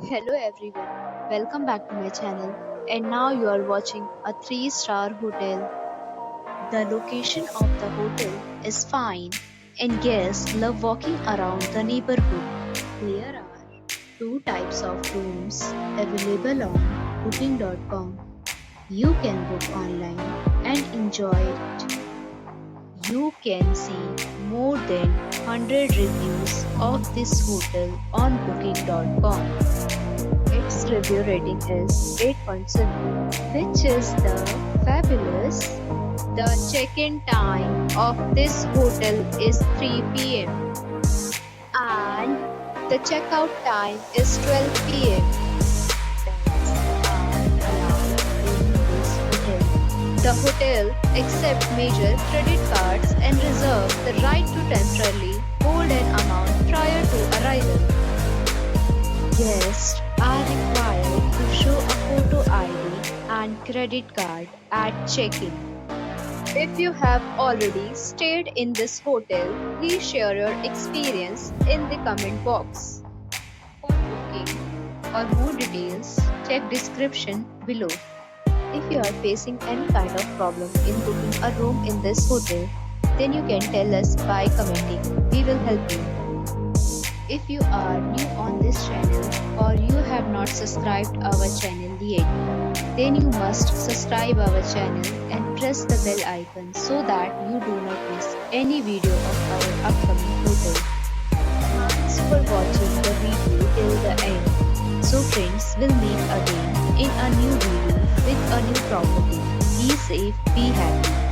Hello everyone, welcome back to my channel. And now you are watching a 3-star hotel. The location of the hotel is fine and guests love walking around the neighborhood. There are two types of rooms available on booking.com. You can book online and enjoy it. You can see more than 100 reviews of this hotel on booking.com. Its review rating is 8.7, which is the fabulous. The check-in time of this hotel is 3 p.m. and the checkout time is 12 p.m. Pets are allowed in this hotel. The hotel accepts major credit cards and reserves the right to temporarily hold an amount prior to arrival. Guests are required to show a photo ID and credit card at check-in. If you have already stayed in this hotel, please share your experience in the comment box. For booking or more details, check description below. If you are facing any kind of problem in booking a room in this hotel, then you can tell us by commenting. We will help you. If you are new on this channel or you have not subscribed our channel yet, then you must subscribe our channel and press the bell icon so that you do not miss any video of our upcoming hotel. Thanks for watching the video till the end. So friends, will meet again in a new video with a new property. Be safe, be happy.